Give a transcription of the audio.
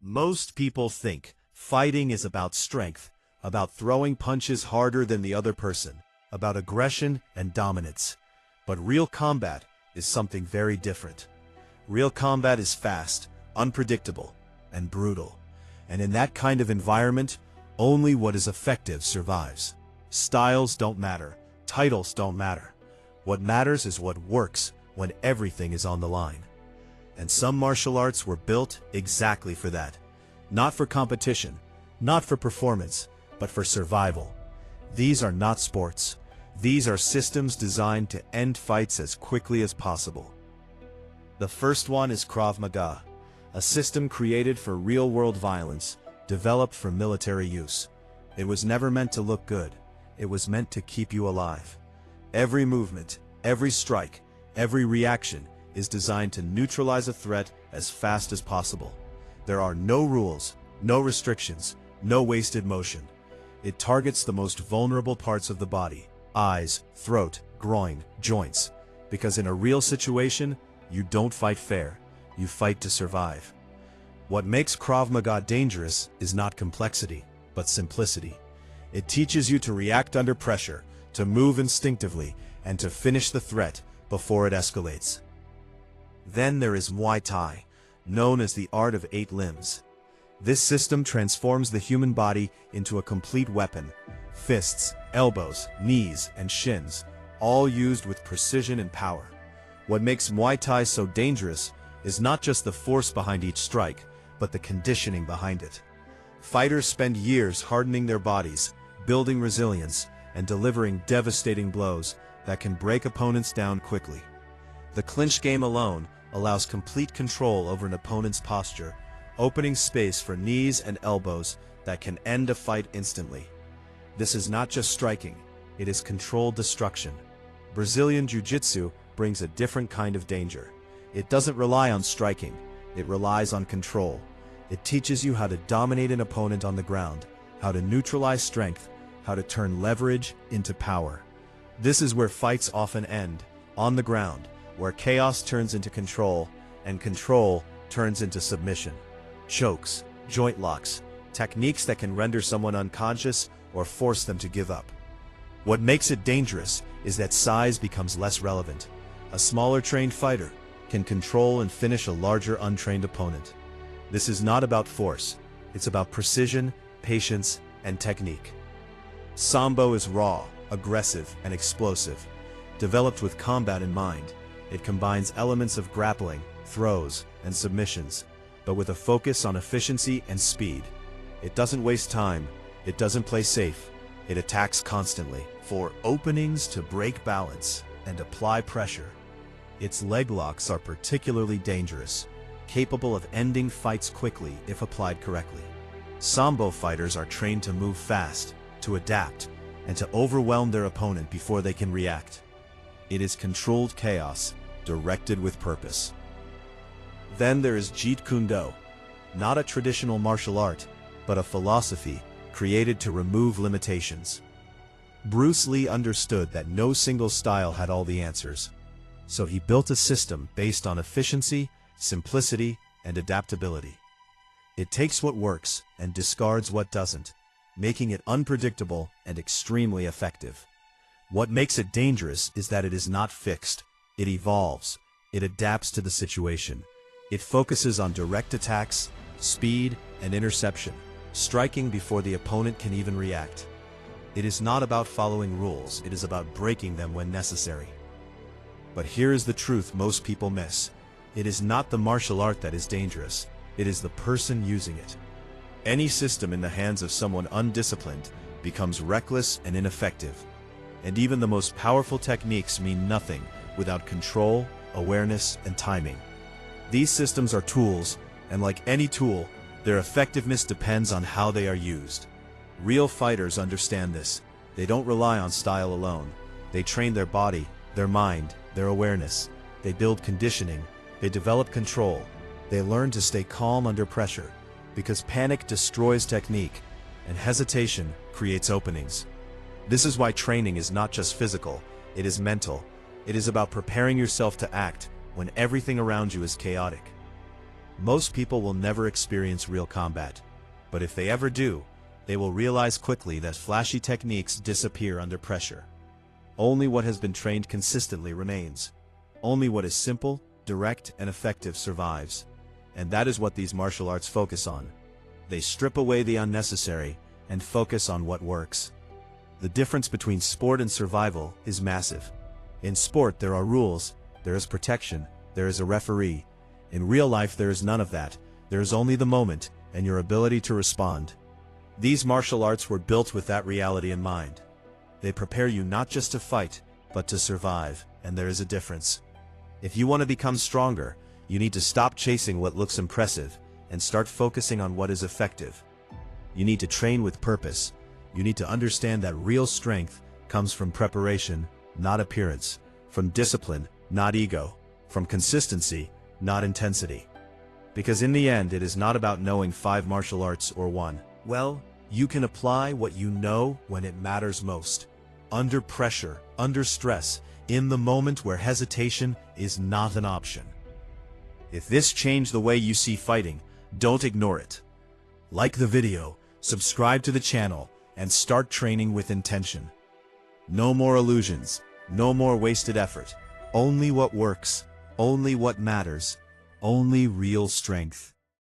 Most people think fighting is about strength, about throwing punches harder than the other person, about aggression and dominance. But real combat is something very different. Real combat is fast, unpredictable, and brutal. And in that kind of environment, only what is effective survives. Styles don't matter. Titles don't matter. What matters is what works when everything is on the line. And some martial arts were built exactly for that. Not for competition, not for performance, but for survival. These are not sports. These are systems designed to end fights as quickly as possible. The first one is Krav Maga, a system created for real-world violence, developed for military use. It was never meant to look good. It was meant to keep you alive. Every movement, every strike, every reaction is designed to neutralize a threat as fast as possible. There are no rules, no restrictions, no wasted motion. It targets the most vulnerable parts of the body: eyes, throat, groin, joints. Because in a real situation, you don't fight fair, you fight to survive. What makes Krav Maga dangerous is not complexity, but simplicity. It teaches you to react under pressure, to move instinctively, and to finish the threat before it escalates. Then there is Muay Thai, known as the art of 8 limbs. This system transforms the human body into a complete weapon: fists, elbows, knees, and shins, all used with precision and power. What makes Muay Thai so dangerous is not just the force behind each strike, but the conditioning behind it. Fighters spend years hardening their bodies, building resilience, and delivering devastating blows that can break opponents down quickly. The clinch game alone allows complete control over an opponent's posture, opening space for knees and elbows that can end a fight instantly. This is not just striking, it is controlled destruction. Brazilian Jiu-Jitsu brings a different kind of danger. It doesn't rely on striking, it relies on control. It teaches you how to dominate an opponent on the ground, how to neutralize strength, how to turn leverage into power. This is where fights often end, on the ground, where chaos turns into control, and control turns into submission. Chokes, joint locks, techniques that can render someone unconscious or force them to give up. What makes it dangerous is that size becomes less relevant. A smaller trained fighter can control and finish a larger untrained opponent. This is not about force, it's about precision, patience, and technique. Sambo is raw, aggressive, and explosive. Developed with combat in mind, it combines elements of grappling, throws, and submissions, but with a focus on efficiency and speed. It doesn't waste time, it doesn't play safe, it attacks constantly, for openings to break balance and apply pressure. Its leg locks are particularly dangerous, capable of ending fights quickly if applied correctly. Sambo fighters are trained to move fast, to adapt, and to overwhelm their opponent before they can react. It is controlled chaos, directed with purpose. Then there is jeet, not a traditional martial art, but a philosophy created to remove limitations. Bruce Lee understood that no single style had all the answers, so he built a system based on efficiency, simplicity, and adaptability. It takes what works and discards what doesn't, making it unpredictable and extremely effective. What makes it dangerous is that it is not fixed. It evolves. It adapts to the situation. It focuses on direct attacks, speed, and interception, striking before the opponent can even react. It is not about following rules, it is about breaking them when necessary. But here is the truth most people miss. It is not the martial art that is dangerous, it is the person using it. Any system in the hands of someone undisciplined becomes reckless and ineffective. And even the most powerful techniques mean nothing without control, awareness, and timing. These systems are tools, and like any tool, their effectiveness depends on how they are used. Real fighters understand this. They don't rely on style alone. They train their body, their mind, their awareness. They build conditioning. They develop control. They learn to stay calm under pressure, because panic destroys technique, and hesitation creates openings. This is why training is not just physical, it is mental. It is about preparing yourself to act when everything around you is chaotic. Most people will never experience real combat. But if they ever do, they will realize quickly that flashy techniques disappear under pressure. Only what has been trained consistently remains. Only what is simple, direct, and effective survives. And that is what these martial arts focus on. They strip away the unnecessary and focus on what works. The difference between sport and survival is massive. In sport, there are rules, there is protection, there is a referee. In real life, there is none of that. There is only the moment and your ability to respond. These martial arts were built with that reality in mind. They prepare you not just to fight, but to survive, and there is a difference. If you want to become stronger, you need to stop chasing what looks impressive and start focusing on what is effective. You need to train with purpose. You need to understand that real strength comes from preparation, not appearance, from discipline, not ego, from consistency, not intensity. Because in the end, it is not about knowing 5 martial arts or 1. Well, you can apply what you know when it matters most. Under pressure, under stress, in the moment where hesitation is not an option. If this changed the way you see fighting, don't ignore it. Like the video, subscribe to the channel, and start training with intention. No more illusions, no more wasted effort. Only what works, only what matters, only real strength.